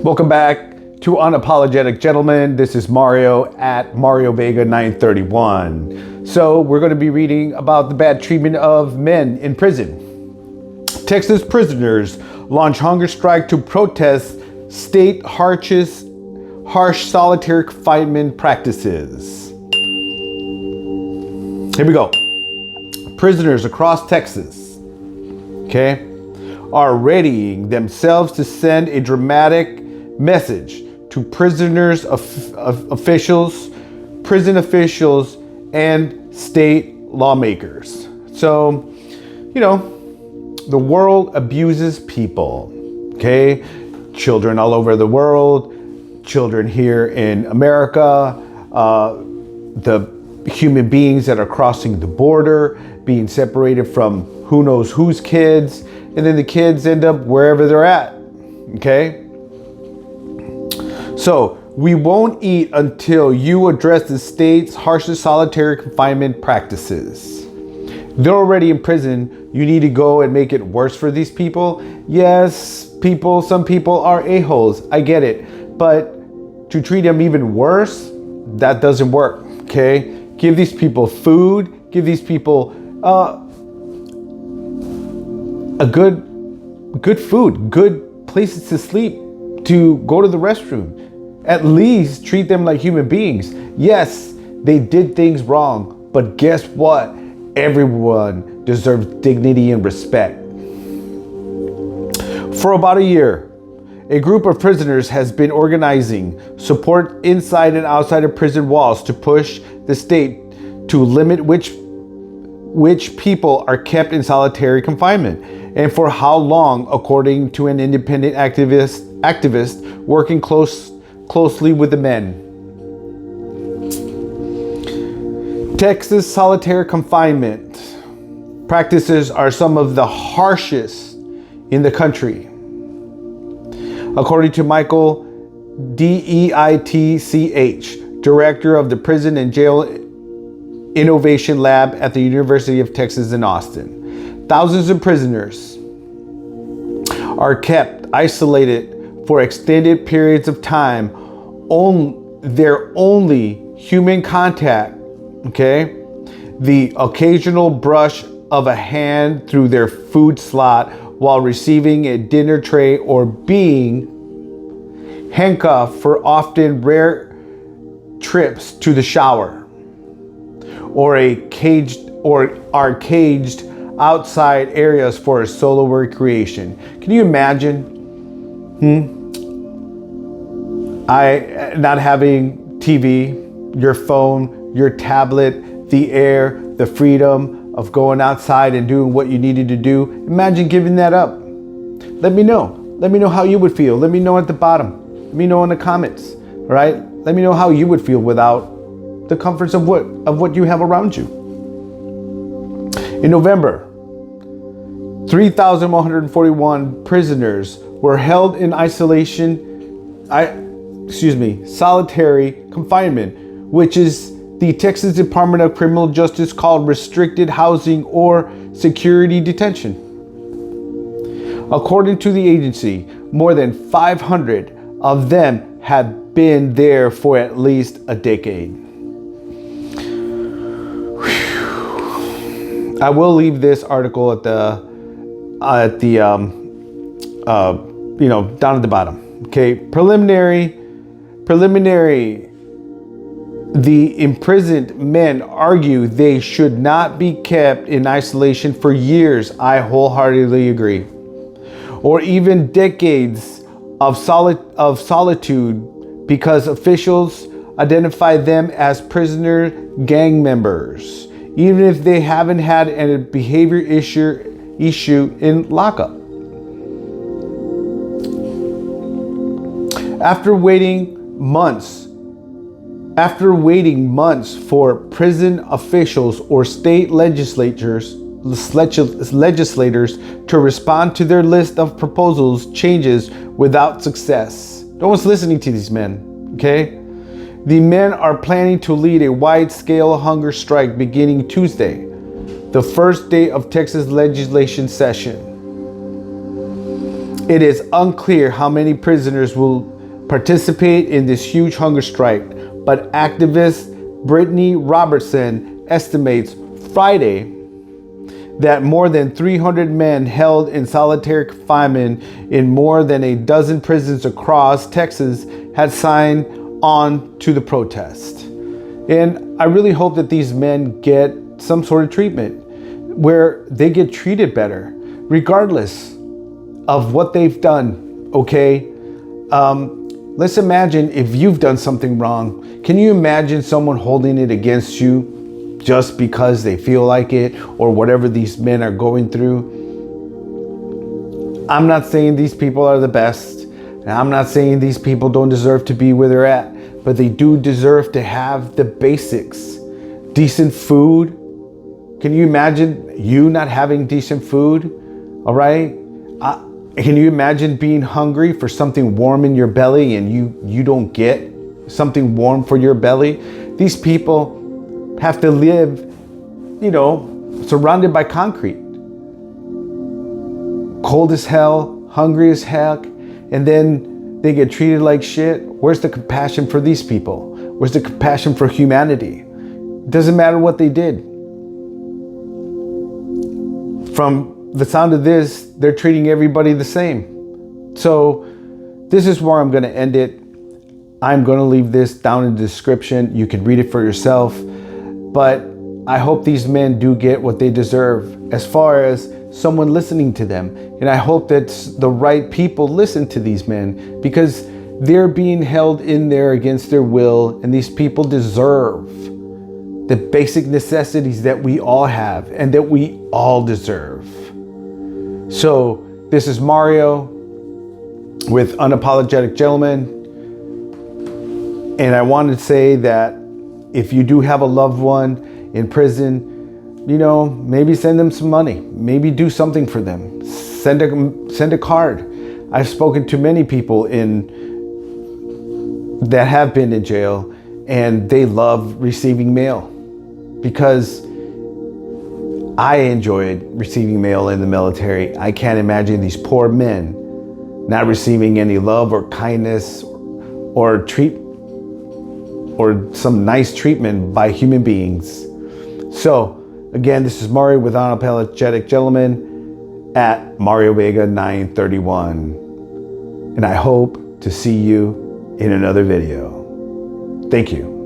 Welcome back to Unapologetic Gentlemen. This is Mario at Mario Vega 931. So we're going to be reading about the bad treatment of men in prison. Texas prisoners launch hunger strike to protest state harsh solitary confinement practices. Here we go. Prisoners across Texas, okay, are readying themselves to send a dramatic message to prisoners, officials, prison officials, and state lawmakers. So, you know, the world abuses people, okay? Children all over the world, children here in America, the human beings that are crossing the border, being separated from who knows whose kids, and then the kids end up wherever they're at, okay? So we won't eat until you address the state's harshest solitary confinement practices. They're already in prison. You need to go and make it worse for these people. Yes, some people are a-holes. I get it. But to treat them even worse, that doesn't work, okay? Give these people food. Give these people a good food, good places to sleep, to go to the restroom. At least treat them like human beings. Yes, they did things wrong, but guess what? Everyone deserves dignity and respect. For about a year, a group of prisoners has been organizing support inside and outside of prison walls to push the state to limit which people are kept in solitary confinement and for how long, according to an independent activist working closely with the men. Texas solitary confinement practices are some of the harshest in the country. According to Michael Deitch, director of the Prison and Jail Innovation Lab at the University of Texas in Austin, thousands of prisoners are kept isolated for extended periods of time. Their only human contact, okay, the occasional brush of a hand through their food slot while receiving a dinner tray, or being handcuffed for often rare trips to the shower, or are caged outside areas for a solo recreation. Can you imagine? Not having TV, your phone, your tablet, the air, the freedom of going outside and doing what you needed to do. Imagine giving that up. Let me know. Let me know how you would feel. Let me know at the bottom. Let me know in the comments. All right? Let me know how you would feel without the comforts of what you have around you. In November, 3,141 prisoners were held in solitary confinement, which is the Texas Department of Criminal Justice called restricted housing or security detention. According to the agency, more than 500 of them had been there for at least a decade. I will leave this article at the down at the bottom. Okay, preliminary. The imprisoned men argue they should not be kept in isolation for years. I wholeheartedly agree. Or even decades of solitude, because officials identify them as prisoner gang members, even if they haven't had a behavior issue in lockup. After waiting months for prison officials or state legislators to respond to their list of proposals changes without success. No one's listening to these men, okay? The men are planning to lead a wide-scale hunger strike beginning Tuesday, the first day of Texas legislation session. It is unclear how many prisoners will participate in this huge hunger strike, but activist Brittany Robertson estimates Friday that more than 300 men held in solitary confinement in more than a dozen prisons across Texas had signed on to the protest. And I really hope that these men get some sort of treatment where they get treated better, regardless of what they've done, okay? Let's imagine if you've done something wrong. Can you imagine someone holding it against you just because they feel like it, or whatever these men are going through? I'm not saying these people are the best, and I'm not saying these people don't deserve to be where they're at, but they do deserve to have the basics. Decent food. Can you imagine you not having decent food? All right? Can you imagine being hungry for something warm in your belly and you don't get something warm for your belly? These people have to live, surrounded by concrete. Cold as hell, hungry as heck, and then they get treated like shit. Where's the compassion for these people? Where's the compassion for humanity? It doesn't matter what they did. From the sound of this, they're treating everybody the same. So this is where I'm going to end it. I'm going to leave this down in the description. You can read it for yourself. But I hope these men do get what they deserve as far as someone listening to them. And I hope that the right people listen to these men, because they're being held in there against their will, and these people deserve the basic necessities that we all have and that we all deserve. So this is Mario with Unapologetic Gentleman. And I wanted to say that if you do have a loved one in prison, maybe send them some money. Maybe do something for them. Send a card. I've spoken to many people that have been in jail, and they love receiving mail, because I enjoyed receiving mail in the military. I can't imagine these poor men not receiving any love or kindness or some nice treatment by human beings. So again, this is Mario with Unapologetic Gentleman at Mario Vega 931. And I hope to see you in another video. Thank you.